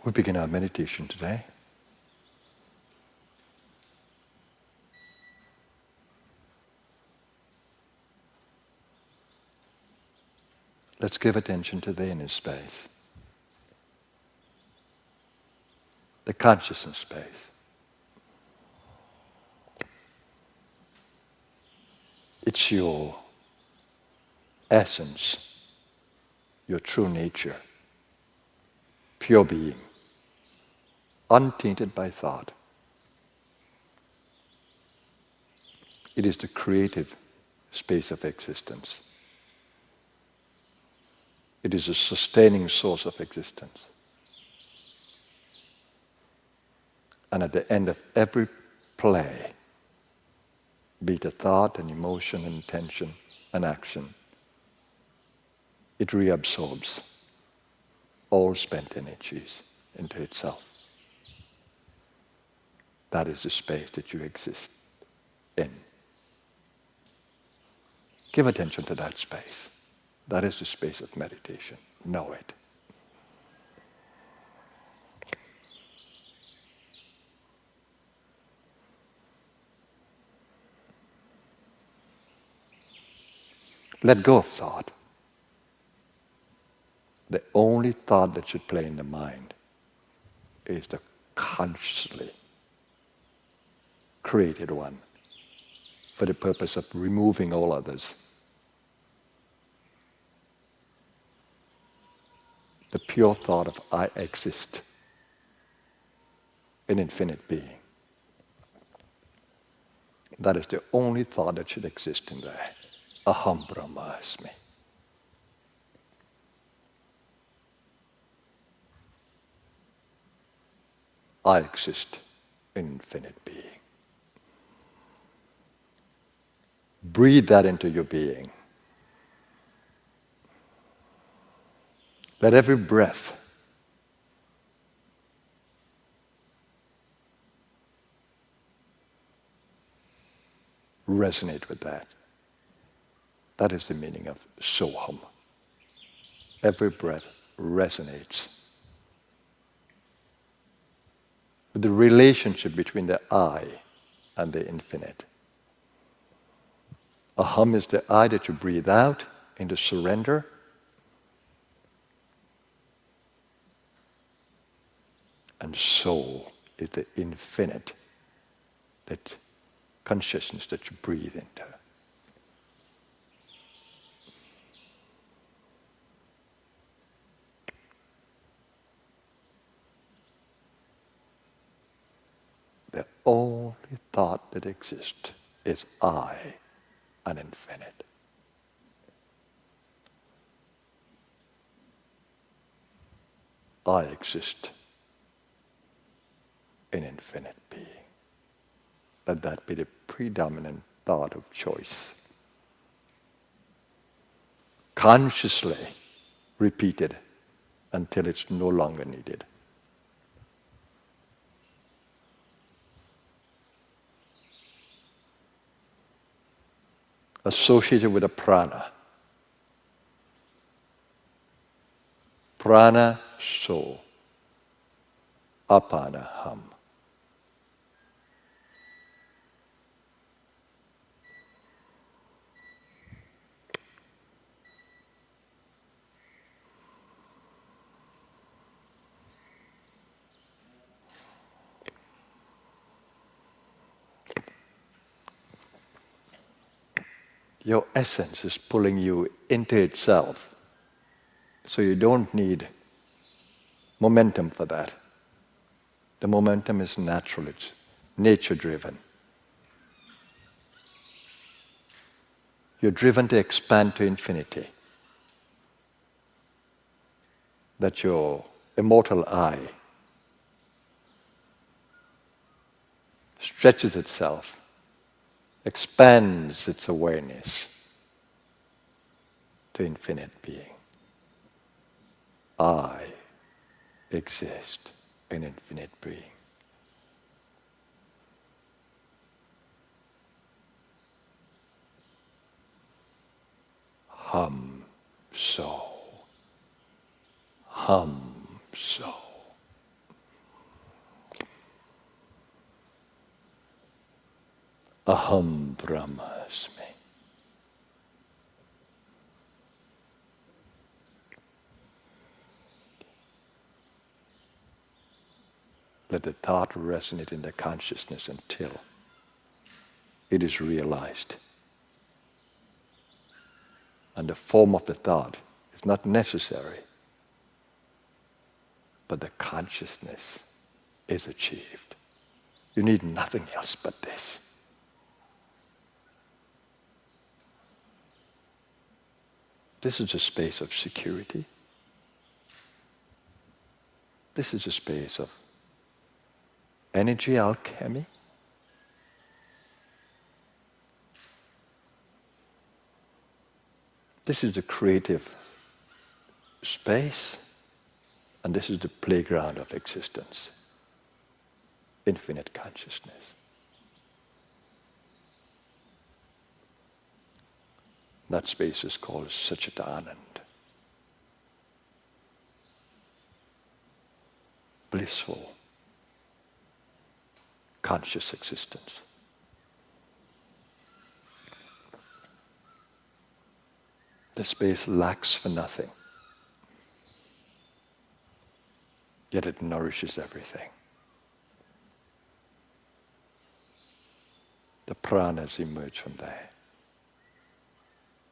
We begin our meditation today. Let's give attention to the inner space, the consciousness space. It's your essence, your true nature, pure being, untainted by thought. It is the creative space of existence. It is a sustaining source of existence. And at the end of every play, be it a thought, an emotion, an intention, an action, it reabsorbs all spent energies into itself. That is the space that you exist in. Give attention to that space. That is the space of meditation. Know it. Let go of thought. The only thought that should play in the mind is the consciously created one for the purpose of removing all others. The pure thought of I exist in infinite being. That is the only thought that should exist in there. Aham Brahmasmi. I exist in infinite being. Breathe that into your being. Let every breath resonate with that. That is the meaning of Soham. Every breath resonates with the relationship between the I and the infinite. Aham is the I that you breathe out into surrender. And soul is the infinite, that consciousness that you breathe into. The only thought that exists is I and infinite. I exist in infinite being. Let that be the predominant thought of choice. Consciously repeated until it's no longer needed. Associated with a prana. Prana, soul. Apana, hum. Your essence is pulling you into itself. So you don't need momentum for that. The momentum is natural, it's nature-driven. You're driven to expand to infinity. That your immortal I stretches itself, expands its awareness to infinite being. I exist in infinite being. Hum so. Hum so. Aham Brahmasmi. Let the thought resonate in the consciousness until it is realized. And the form of the thought is not necessary, but the consciousness is achieved. You need nothing else but this. This is a space of security. This is a space of energy alchemy. This is the creative space, and this is the playground of existence. Infinite consciousness. That space is called Satchitanand. Blissful, conscious existence. The space lacks for nothing, yet it nourishes everything. The pranas emerge from there.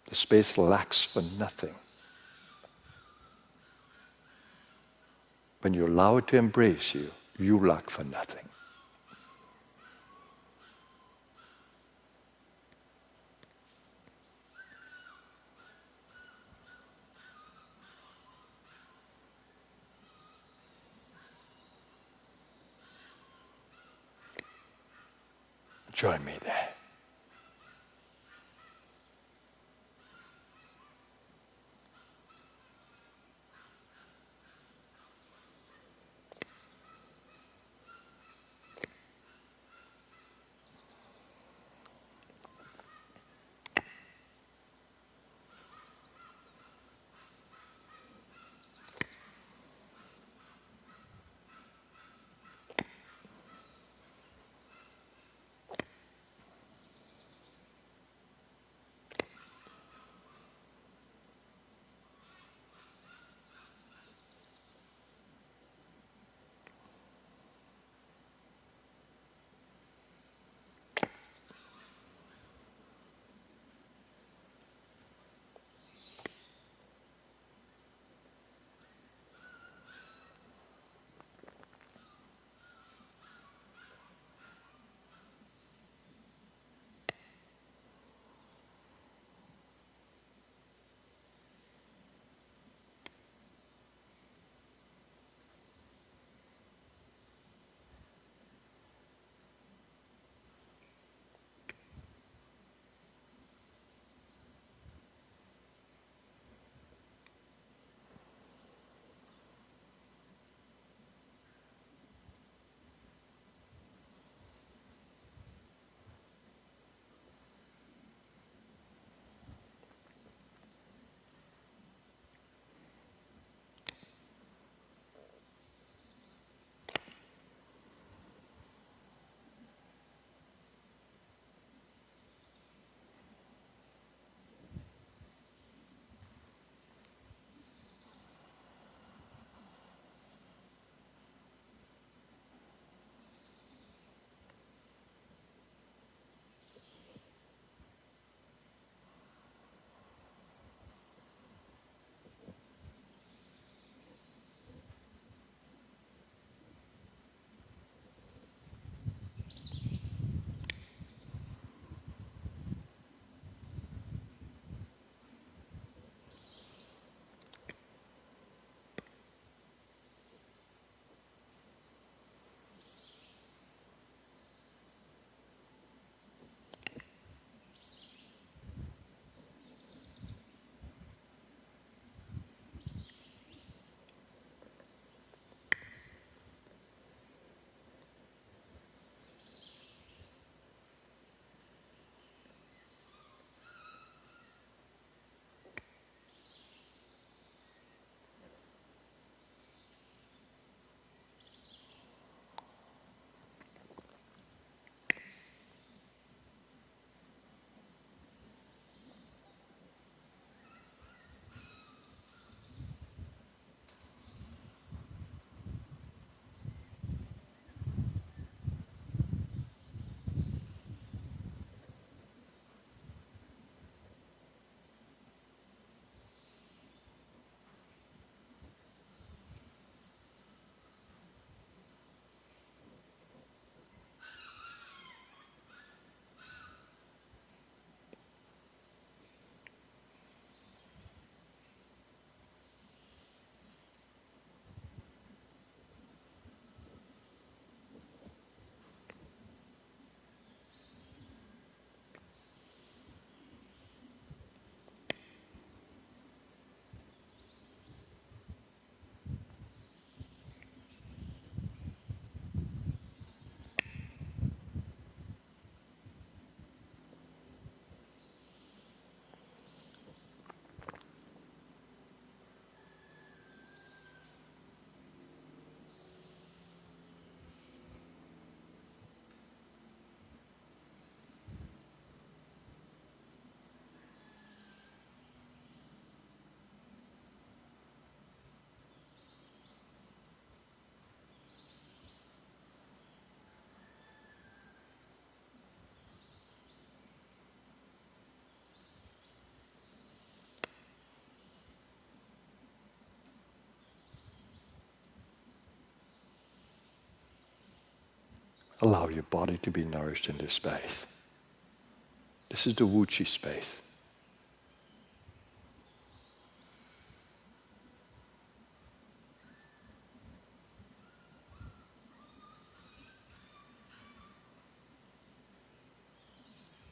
The space lacks for nothing. When you allow it to embrace you, you lack for nothing. Join me there. Allow your body to be nourished in this space. This is the Wuchi space.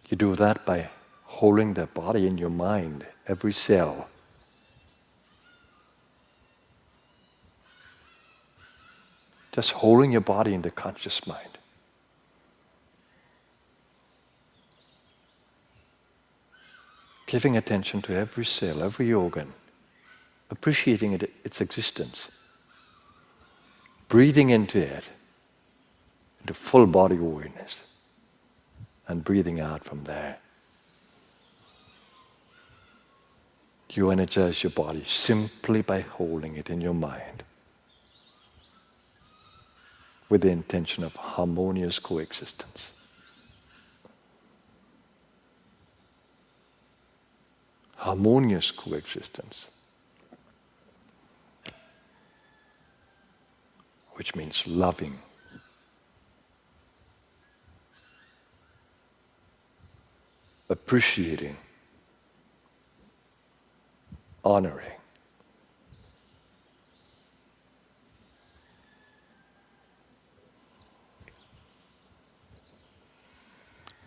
You do that by holding the body in your mind, every cell. Just holding your body in the conscious mind. Giving attention to every cell, every organ, appreciating its existence, breathing into it, into full body awareness, and breathing out from there. You energize your body simply by holding it in your mind with the intention of harmonious coexistence. Harmonious coexistence, which means loving, appreciating, honoring,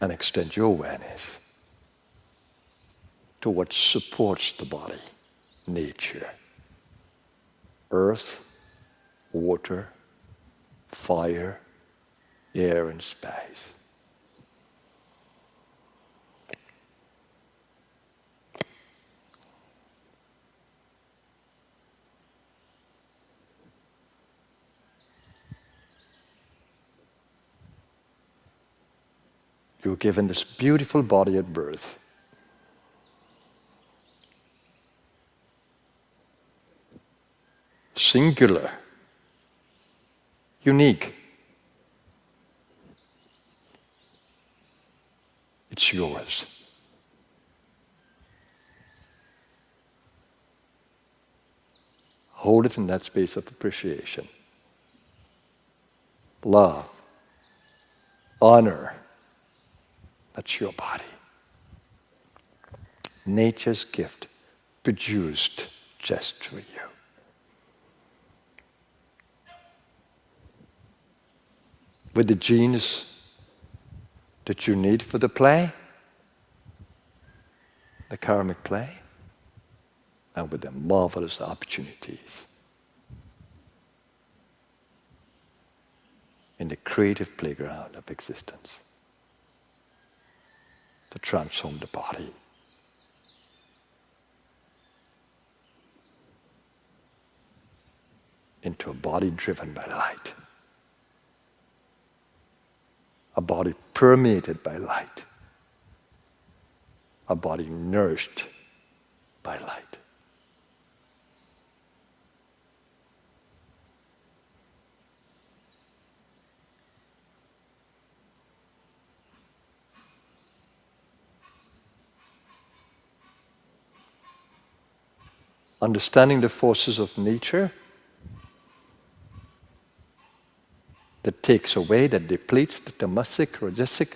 and extend your awareness to what supports the body, nature, earth, water, fire, air, and space. You were given this beautiful body at birth. Singular, unique. It's yours. Hold it in that space of appreciation. Love, honor. That's your body. Nature's gift, produced just for you. With the genes that you need for the play, the karmic play, and with the marvelous opportunities in the creative playground of existence to transform the body into a body driven by light. A body permeated by light. A body nourished by light. Understanding the forces of nature that takes away, that depletes the tamasic, rajasic.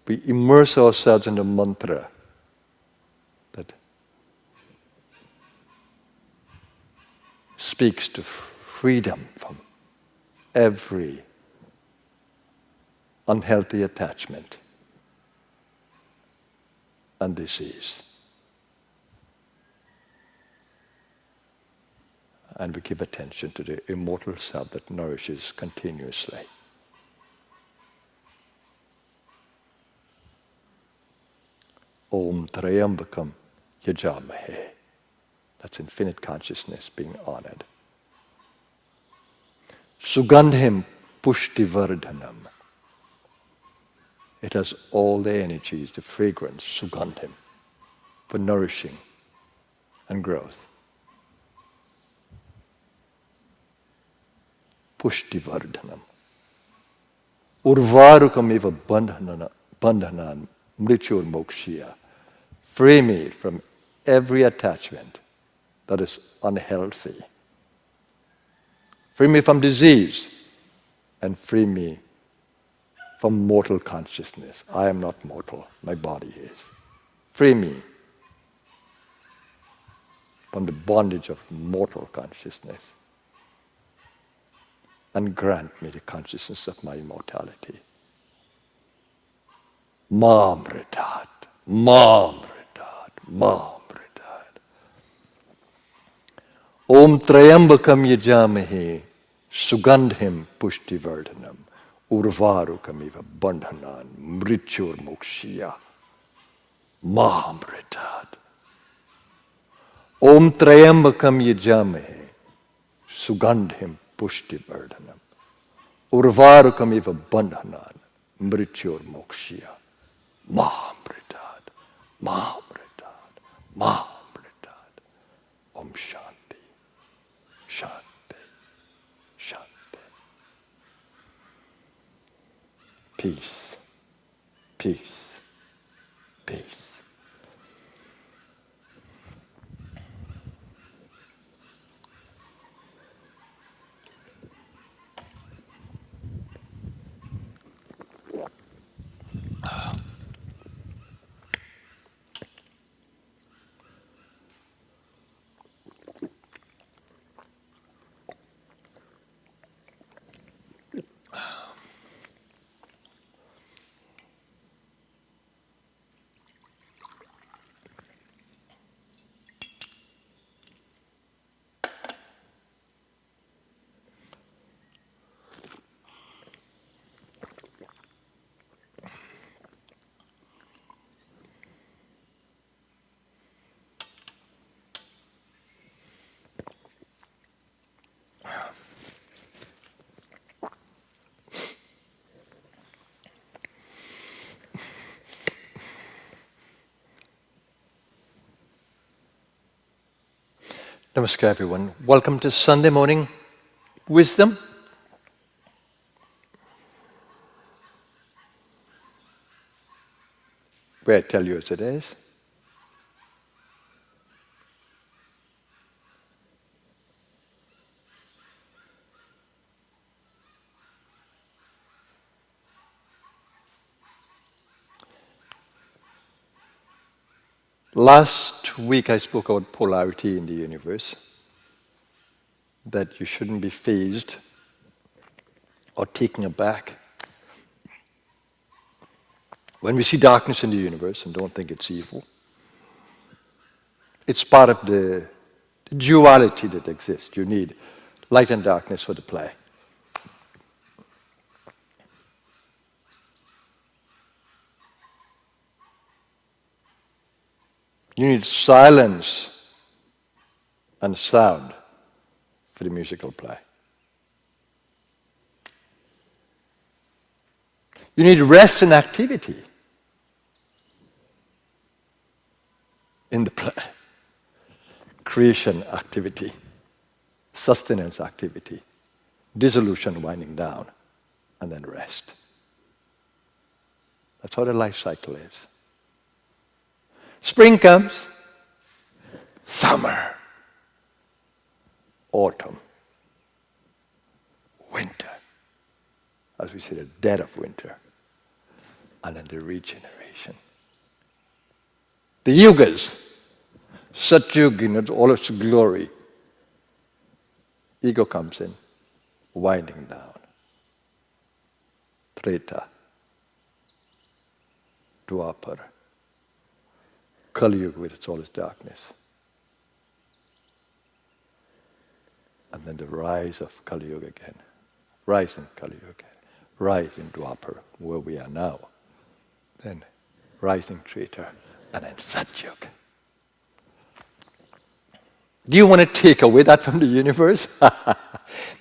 We immerse ourselves in the mantra that speaks to freedom from every unhealthy attachment and disease. And we give attention to the immortal self that nourishes continuously. Om Trayambakam Yajamahe. That's infinite consciousness being honored. Sugandhim Pushtivardhanam. It has all the energies, the fragrance, Sugandhim, for nourishing and growth. Pushtivardhanam. Urvarukam eva bandhanan mrityur mokshya. Free me from every attachment that is unhealthy. Free me from disease and free me from mortal consciousness. I am not mortal, my body is. Free me from the bondage of mortal consciousness and grant me the consciousness of my immortality. Mamritat, Mamritat, Mamritat. Om Trayambakam Yajamahe Sugandhim Pushtivardhanam Urvarukamiva Bandhanan Mrityur Mokshya Mamritat. Om Trayambakam Yajamahe Sugandhim Pushtivardhanam Urvarukamiva Bandhanan Mrityur Mokshya Mamritat, Mamritat, Mamritat. Om Shanti, Shanti, Shanti. Peace, peace, peace. Namaskar, everyone. Welcome to Sunday Morning Wisdom. Where I tell you as it is. Last week I spoke about polarity in the universe, that you shouldn't be fazed or taken aback when we see darkness in the universe and don't think it's evil. It's part of the duality that exists. You need light and darkness for the play. You need silence and sound for the musical play. You need rest and activity in the play. Creation activity, sustenance activity, dissolution winding down, and then rest. That's how the life cycle is. Spring comes, summer, autumn, winter, as we say, the dead of winter, and then the regeneration. The yugas, Satyug in all its glory, ego comes in, winding down. Treta, Dwapar, Kali Yuga with all its darkness. And then the rise of Kali Yuga again. Rise in Kali Yuga, rise in Dwapar, where we are now. Then rising Treta, and then Satyug. Do you want to take away that from the universe?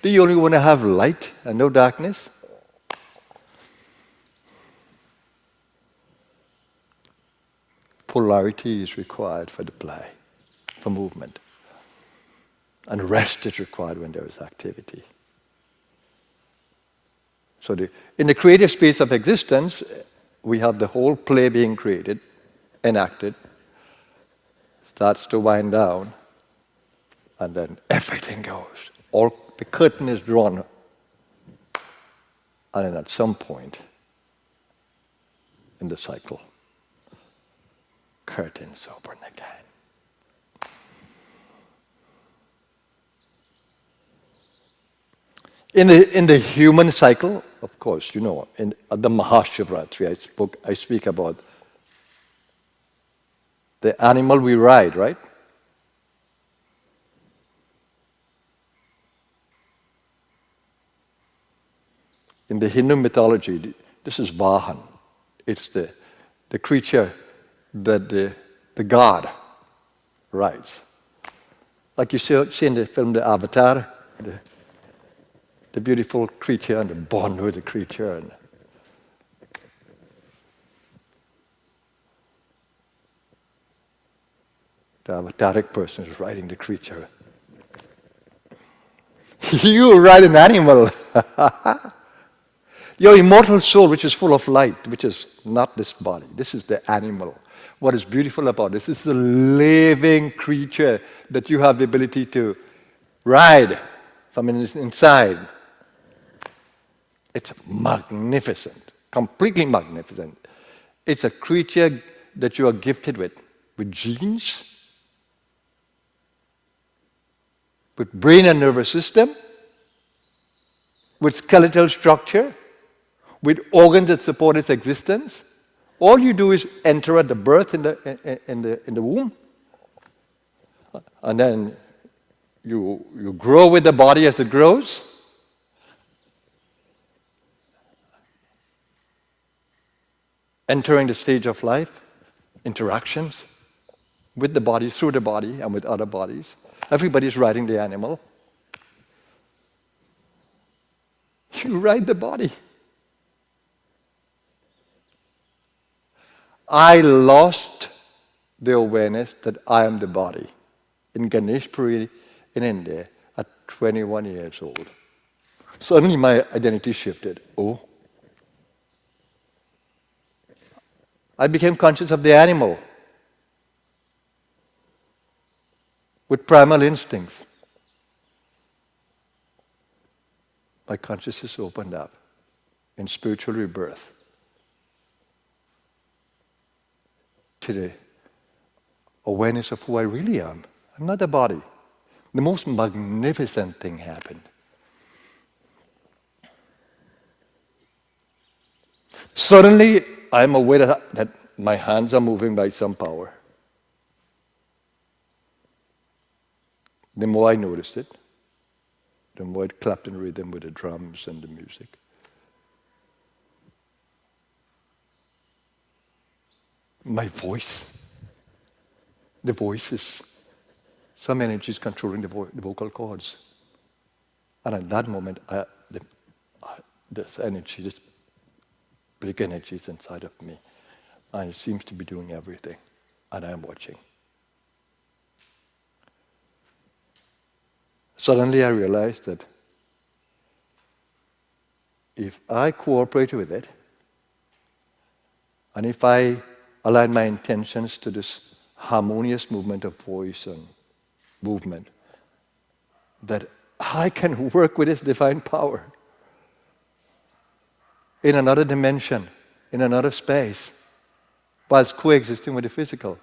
Do you only want to have light and no darkness? Polarity is required for the play, for movement. And rest is required when there is activity. So in the creative space of existence, we have the whole play being created, enacted, starts to wind down, and then everything goes. All the curtain is drawn, and then at some point in the cycle, curtains open again. In the human cycle, of course, you know, at the Mahashivratri, I speak about the animal we ride, right? In the Hindu mythology, this is Vahan. It's the creature that the god rides. Like you see in the film The Avatar, the beautiful creature and the bond with the creature. And the avataric person is riding the creature. You ride an animal. Your immortal soul, which is full of light, which is not this body. This is the animal. What is beautiful about this is the living creature that you have the ability to ride from inside. It's magnificent, completely magnificent. It's a creature that you are gifted with genes, with brain and nervous system, with skeletal structure, with organs that support its existence. All you do is enter at the birth in the womb, and then you grow with the body as it grows. Entering the stage of life, interactions with the body, through the body, and with other bodies. Everybody's riding the animal. You ride the body. I lost the awareness that I am the body in Ganeshpuri in India at 21 years old. Suddenly my identity shifted. Oh. I became conscious of the animal with primal instincts. My consciousness opened up in spiritual rebirth to the awareness of who I really am. I'm not a body. The most magnificent thing happened. Suddenly, I'm aware that my hands are moving by some power. The more I noticed it, the more it clapped in rhythm with the drums and the music. My voice, the voice is, some energy is controlling the vocal cords. And at that moment, this energy, this big energy is inside of me. And it seems to be doing everything. And I am watching. Suddenly I realized that if I cooperate with it, and if I align my intentions to this harmonious movement of voice and movement, that I can work with this divine power in another dimension, in another space, whilst coexisting with the physical.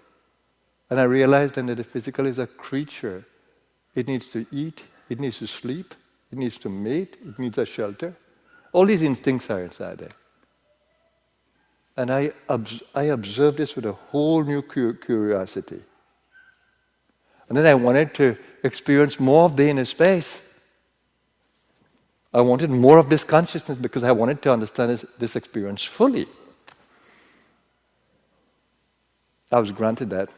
And I realized then that the physical is a creature. It needs to eat, it needs to sleep, it needs to mate, it needs a shelter. All these instincts are inside there. And I observed this with a whole new curiosity. And then I wanted to experience more of the inner space. I wanted more of this consciousness because I wanted to understand this experience fully. I was granted that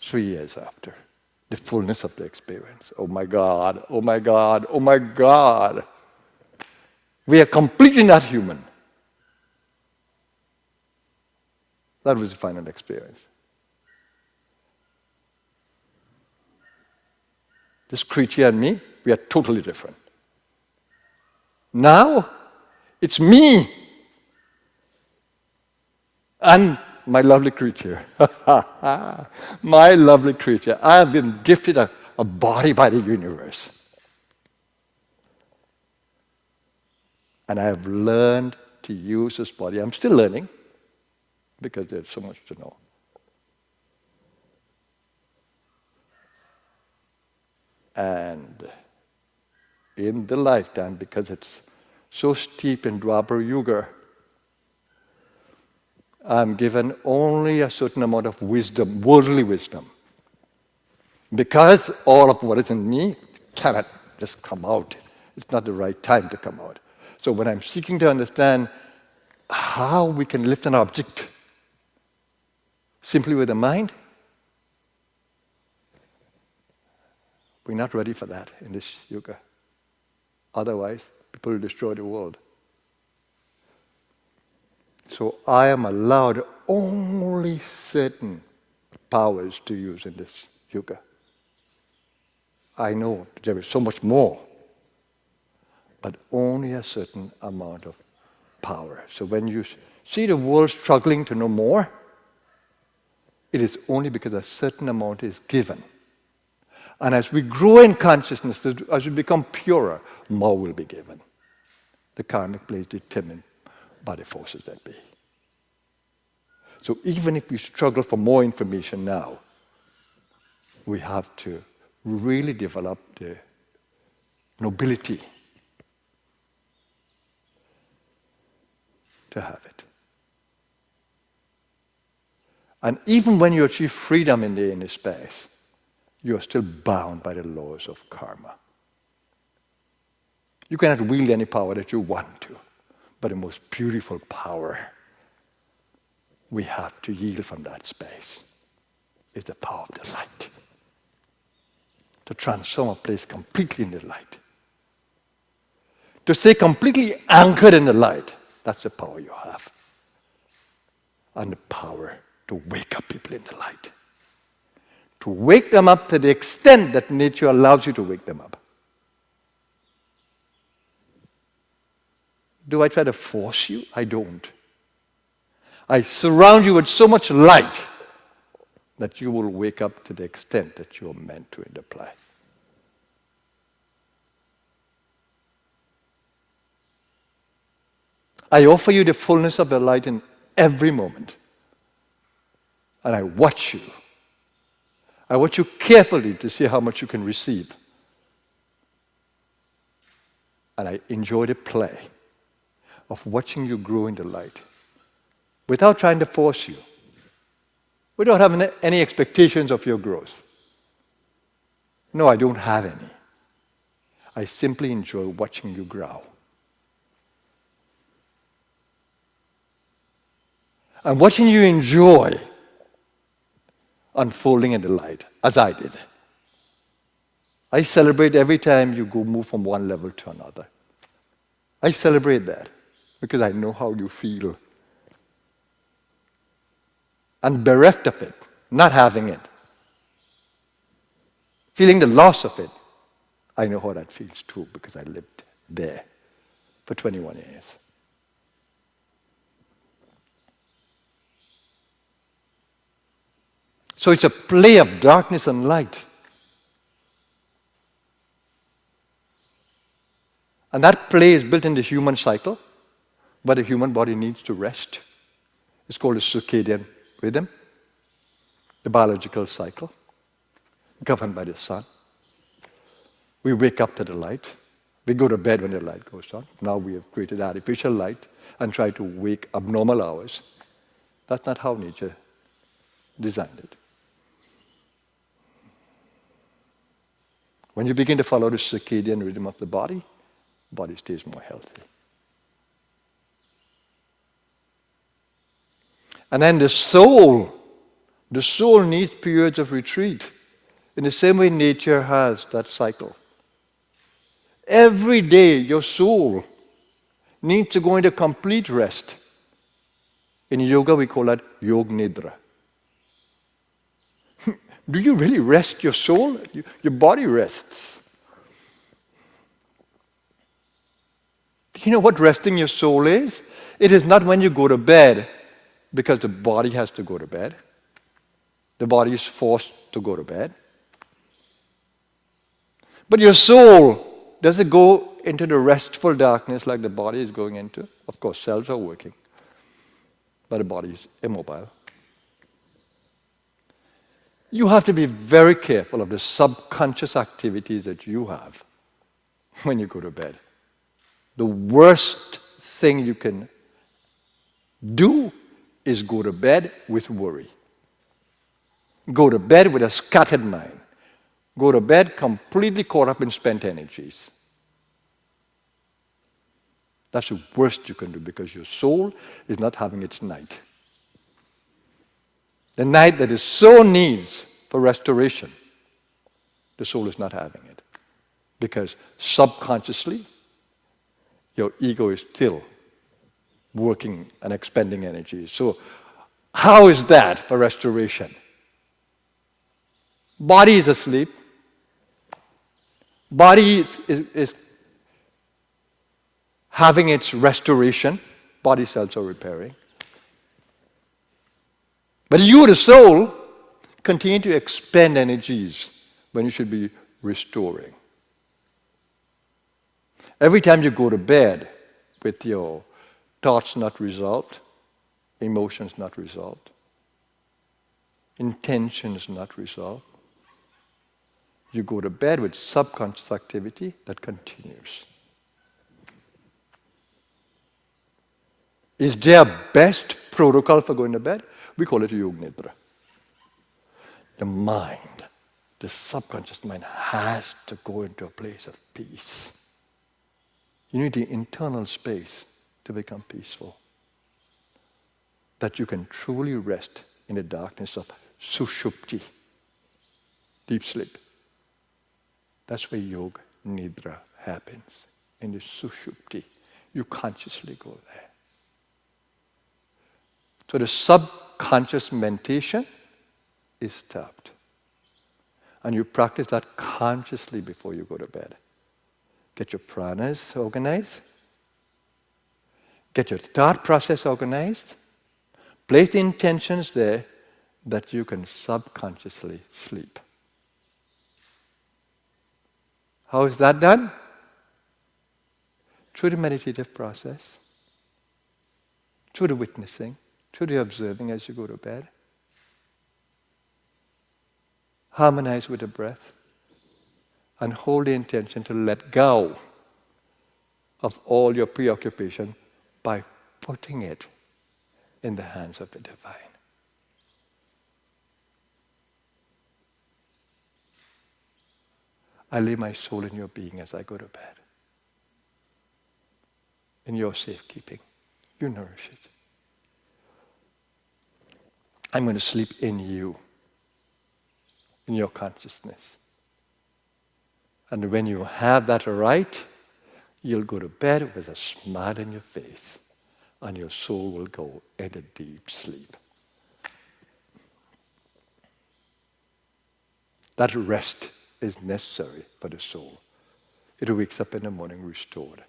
3 years after the fullness of the experience. Oh my God, oh my God, oh my God. We are completely not human. That was the final experience. This creature and me, we are totally different. Now, it's me and my lovely creature. My lovely creature. I have been gifted a a body by the universe. And I have learned to use this body. I'm still learning because there's so much to know. And in the lifetime, because it's so steep in Dwapara Yuga, I'm given only a certain amount of wisdom, worldly wisdom. Because all of what is in me cannot just come out. It's not the right time to come out. So when I'm seeking to understand how we can lift an object simply with the mind, we're not ready for that in this yuga. Otherwise, people will destroy the world. So I am allowed only certain powers to use in this yuga. I know there is so much more, but only a certain amount of power. So when you see the world struggling to know more, it is only because a certain amount is given. And as we grow in consciousness, as we become purer, more will be given. The karmic play is determined by the forces that be. So even if we struggle for more information now, we have to really develop the nobility to have it. And even when you achieve freedom in the inner space, you are still bound by the laws of karma. You cannot wield any power that you want to, but the most beautiful power we have to yield from that space is the power of the light. To transform a place completely in the light. To stay completely anchored in the light, that's the power you have. And the power to wake up people in the light. To wake them up to the extent that nature allows you to wake them up. Do I try to force you? I don't. I surround you with so much light that you will wake up to the extent that you are meant to in the play. I offer you the fullness of the light in every moment. And I watch you. I watch you carefully to see how much you can receive. And I enjoy the play of watching you grow in the light without trying to force you, without having any expectations of your growth. No, I don't have any. I simply enjoy watching you grow. And watching you enjoy unfolding in the light, as I did. I celebrate every time you go move from one level to another. I celebrate that because I know how you feel. And bereft of it, not having it, feeling the loss of it, I know how that feels too because I lived there for 21 years. So it's a play of darkness and light. And that play is built in the human cycle, where the human body needs to rest. It's called the circadian rhythm, the biological cycle, governed by the sun. We wake up to the light. We go to bed when the light goes on. Now we have created artificial light and try to wake abnormal hours. That's not how nature designed it. When you begin to follow the circadian rhythm of the body stays more healthy. And then the soul needs periods of retreat. In the same way nature has that cycle. Every day your soul needs to go into complete rest. In yoga we call that Yog Nidra. Do you really rest your soul? Your body rests. Do you know what resting your soul is? It is not when you go to bed because the body has to go to bed. The body is forced to go to bed. But your soul, does it go into the restful darkness like the body is going into? Of course, cells are working, but the body is immobile. You have to be very careful of the subconscious activities that you have when you go to bed. The worst thing you can do is go to bed with worry. Go to bed with a scattered mind. Go to bed completely caught up in spent energies. That's the worst you can do because your soul is not having its night. The night that it so needs for restoration, the soul is not having it. Because subconsciously, your ego is still working and expending energy. So, how is that for restoration? Body is asleep. Body is having its restoration. Body cells are repairing. But you, the soul, continue to expend energies when you should be restoring. Every time you go to bed with your thoughts not resolved, emotions not resolved, intentions not resolved, you go to bed with subconscious activity that continues. Is there a best protocol for going to bed? We call it Yog Nidra. The mind, the subconscious mind, has to go into a place of peace. You need the internal space to become peaceful. That you can truly rest in the darkness of Sushupti, deep sleep. That's where Yoga Nidra happens, in the Sushupti. You consciously go there. So the subconscious mentation is stopped. And you practice that consciously before you go to bed. Get your pranas organized. Get your thought process organized. Place the intentions there that you can subconsciously sleep. How is that done? Through the meditative process, through the witnessing, through the observing as you go to bed. Harmonize with the breath and hold the intention to let go of all your preoccupation by putting it in the hands of the divine. I lay my soul in your being as I go to bed. In your safekeeping. You nourish it. I'm going to sleep in you, in your consciousness. And when you have that right, you'll go to bed with a smile on your face, and your soul will go into deep sleep. That rest is necessary for the soul. It wakes up in the morning restored.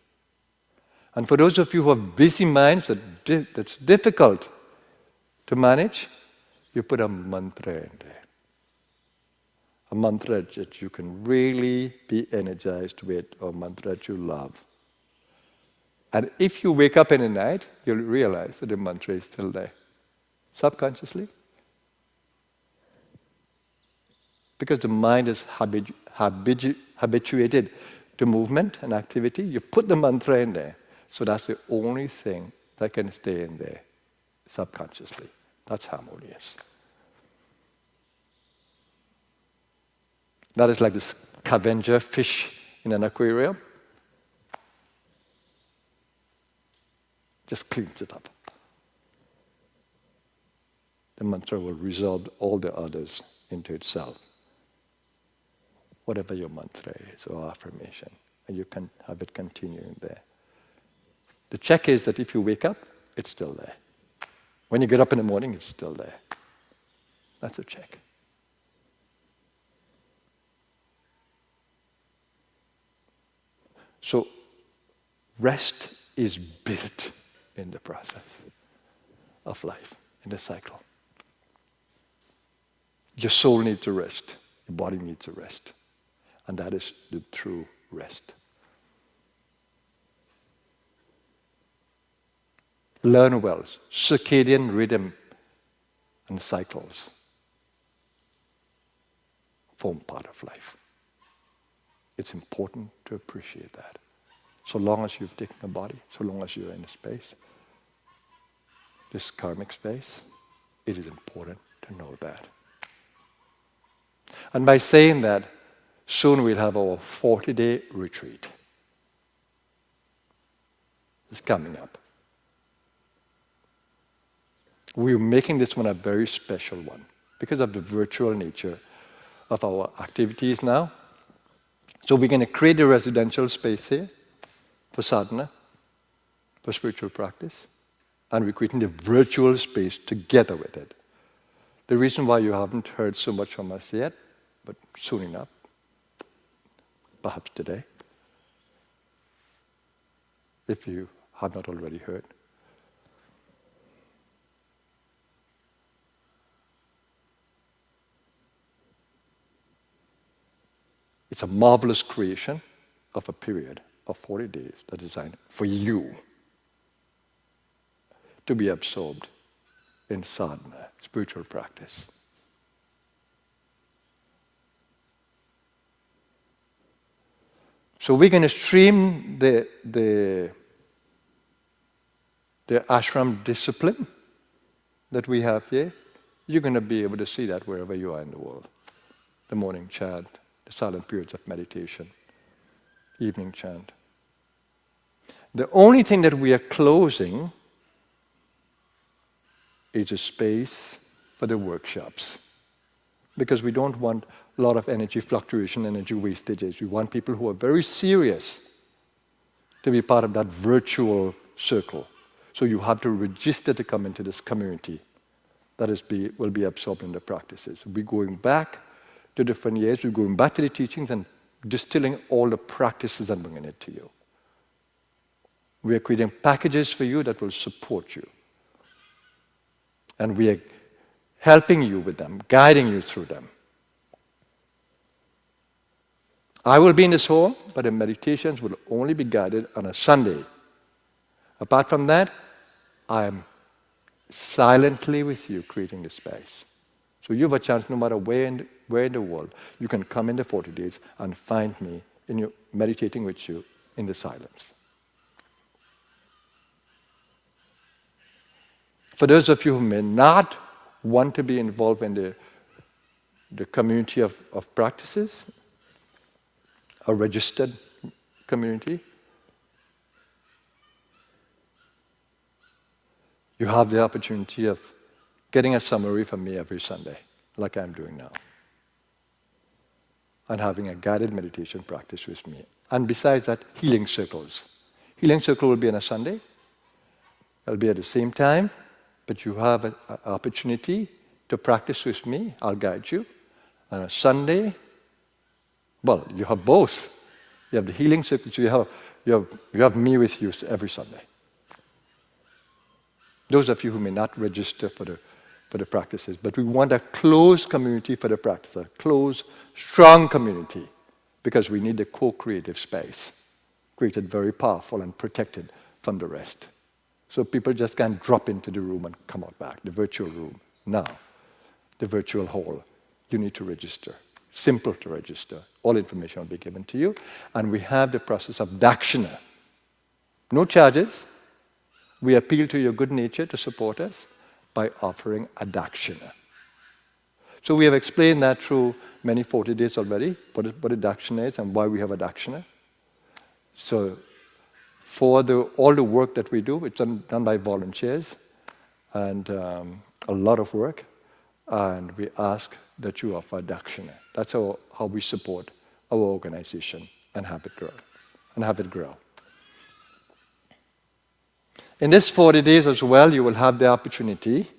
And for those of you who have busy minds that's difficult to manage, you put a mantra in there. A mantra that you can really be energized with, or a mantra that you love. And if you wake up in the night, you'll realize that the mantra is still there. Subconsciously. Because the mind is habituated to movement and activity, you put the mantra in there. So that's the only thing that can stay in there subconsciously. That's harmonious. That is like the scavenger fish in an aquarium. Just cleans it up. The mantra will resolve all the others into itself. Whatever your mantra is or affirmation, and you can have it continuing there. The check is that if you wake up, it's still there. When you get up in the morning, it's still there. That's a check. So, rest is built in the process of life, in the cycle. Your soul needs to rest. Your body needs to rest. And that is the true rest. Learn well. Circadian rhythm and cycles form part of life. It's important to appreciate that. So long as you've taken a body, so long as you're in a space, this karmic space, it is important to know that. And by saying that, soon we'll have our 40-day retreat. It's coming up. We're making this one a very special one because of the virtual nature of our activities now. So we're going to create a residential space here for sadhana, for spiritual practice, and we're creating the virtual space together with it. The reason why you haven't heard so much from us yet, but soon enough, perhaps today, if you have not already heard. It's a marvelous creation of a period of 40 days that's designed for you to be absorbed in sadhana, spiritual practice. So we're going to stream the ashram discipline that we have here. You're going to be able to see that wherever you are in the world. The morning chant, the silent periods of meditation, evening chant. The only thing that we are closing is a space for the workshops. Because we don't want a lot of energy fluctuation, energy wastages. We want people who are very serious to be part of that virtual circle. So you have to register to come into this community that will be absorbed in the practices. We're going back to different years. We're going back to the teachings and distilling all the practices and bringing it to you. We are creating packages for you that will support you. And we are helping you with them, guiding you through them. I will be in this hall, but the meditations will only be guided on a Sunday. Apart from that, I am silently with you creating the space. So you have a chance, no matter where in the world, you can come in the 40 days and find me meditating with you in the silence. For those of you who may not want to be involved in the community of practices, a registered community, you have the opportunity of getting a summary from me every Sunday, like I'm doing now, and having a guided meditation practice with me. And besides that, healing circles. Healing circle will be on a Sunday. It'll be at the same time, but you have an opportunity to practice with me. I'll guide you. On a Sunday, well, you have both. You have the healing circle, so you have me with you every Sunday. Those of you who may not register for the practices, but we want a close community for the practice, a close, strong community, because we need the co-creative space, created very powerful and protected from the rest. So people just can't drop into the room and come out back, the virtual room. Now, the virtual hall, you need to register. Simple to register. All information will be given to you. And we have the process of dakshina. No charges. We appeal to your good nature to support us by offering a dakshina. So we have explained that through many 40 days already, what a dakshina is and why we have a dakshina. So for all the work that we do, it's done by volunteers, and a lot of work, and we ask that you offer dakshina. That's how we support our organization and have it grow. In this 40 days as well, you will have the opportunity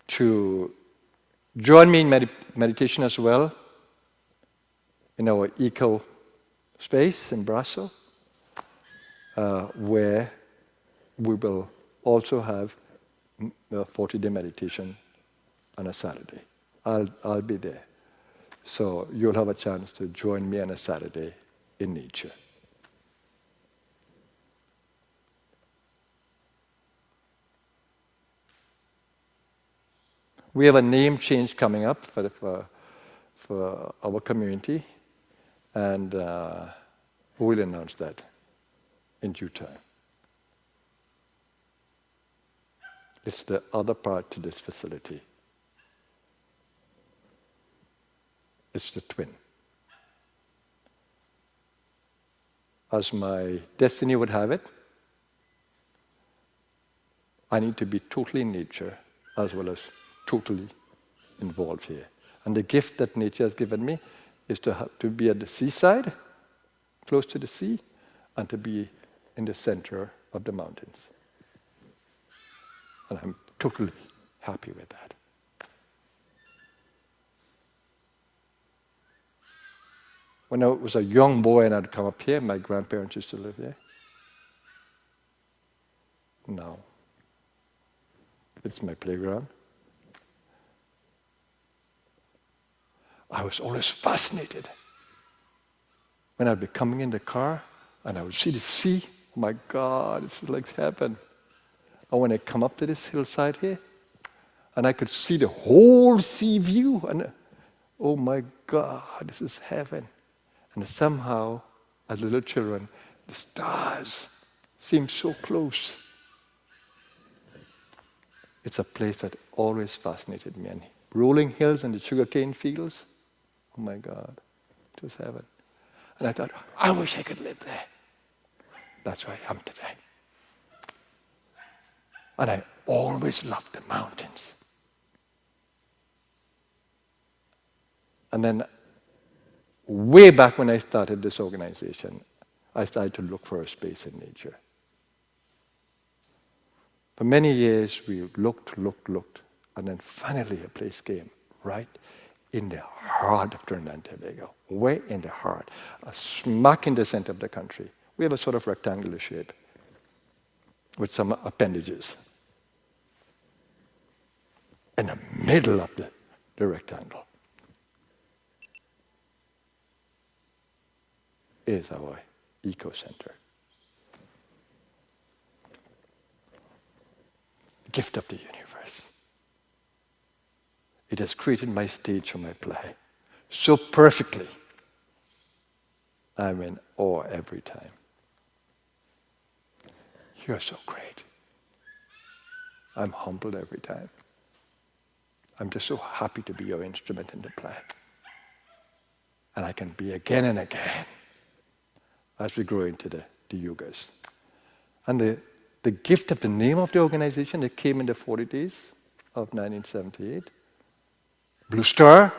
to join me in meditation as well in our eco space in Brasso, where we will also have a 40-day meditation on a Saturday. I'll be there. So you'll have a chance to join me on a Saturday in nature. We have a name change coming up for our community, and we'll announce that in due time. It's the other part to this facility. It's the twin. As my destiny would have it, I need to be totally in nature as well as totally involved here. And the gift that nature has given me is to be at the seaside, close to the sea, and to be in the center of the mountains. And I'm totally happy with that. When I was a young boy and I'd come up here, my grandparents used to live here. Now, it's my playground. I was always fascinated when I'd be coming in the car and I would see the sea. Oh my God, it's like heaven. And when I come up to this hillside here, and I could see the whole sea view, and oh my God, this is heaven. And somehow, as little children, the stars seem so close. It's a place that always fascinated me. And rolling hills and the sugarcane fields, oh my God, it was heaven. And I thought, I wish I could live there. That's where I am today. And I always loved the mountains. And then, way back when I started this organization, I started to look for a space in nature. For many years, we looked, and then finally a place came right in the heart of Trinidad and Tobago, way in the heart, smack in the center of the country. We have a sort of rectangular shape with some appendages. In the middle of the rectangle is our eco-center. Gift of the universe. It has created my stage for my play so perfectly. I'm in awe every time. You're so great. I'm humbled every time. I'm just so happy to be your instrument in the play. And I can be again and again as we grow into the yugas. And the gift of the name of the organization that came in the 40 days of 1978, Blue Star,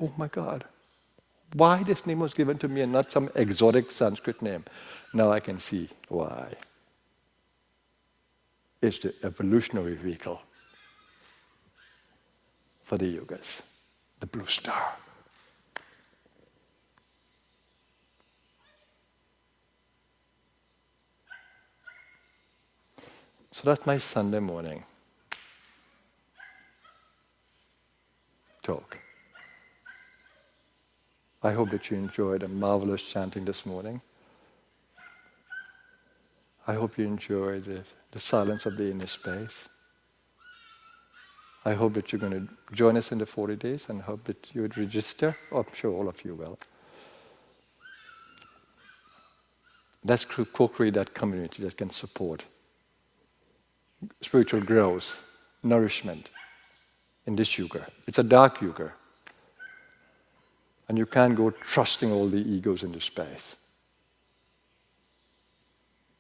oh my God. Why this name was given to me and not some exotic Sanskrit name? Now I can see why. It's the evolutionary vehicle for the yugas, the Blue Star. So that's my Sunday morning talk. I hope that you enjoyed a marvelous chanting this morning. I hope you enjoyed the silence of the inner space. I hope that you're going to join us in the 40 days and hope that you would register. Oh, I'm sure all of you will. Let's co-create that community that can support spiritual growth, nourishment in this yuga. It's a dark yuga. And you can't go trusting all the egos into space.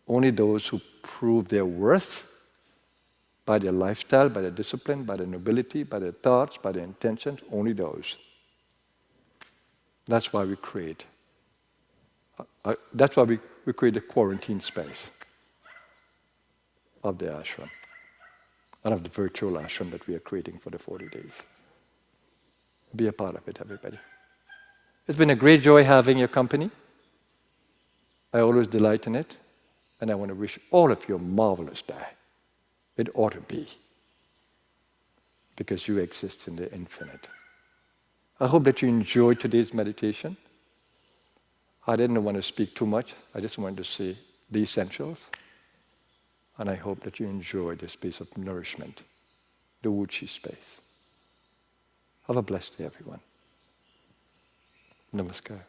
Only those who prove their worth by their lifestyle, by their discipline, by their nobility, by their thoughts, by their intentions, only those. That's why we create. That's why we create a quarantine space of the ashram, and of the virtual ashram that we are creating for the 40 days. Be a part of it, everybody. It's been a great joy having your company. I always delight in it, and I want to wish all of you a marvelous day. It ought to be, because you exist in the infinite. I hope that you enjoyed today's meditation. I didn't want to speak too much. I just wanted to say the essentials. And I hope that you enjoy this piece of nourishment, the Wuchi space. Have a blessed day, everyone. Namaskar.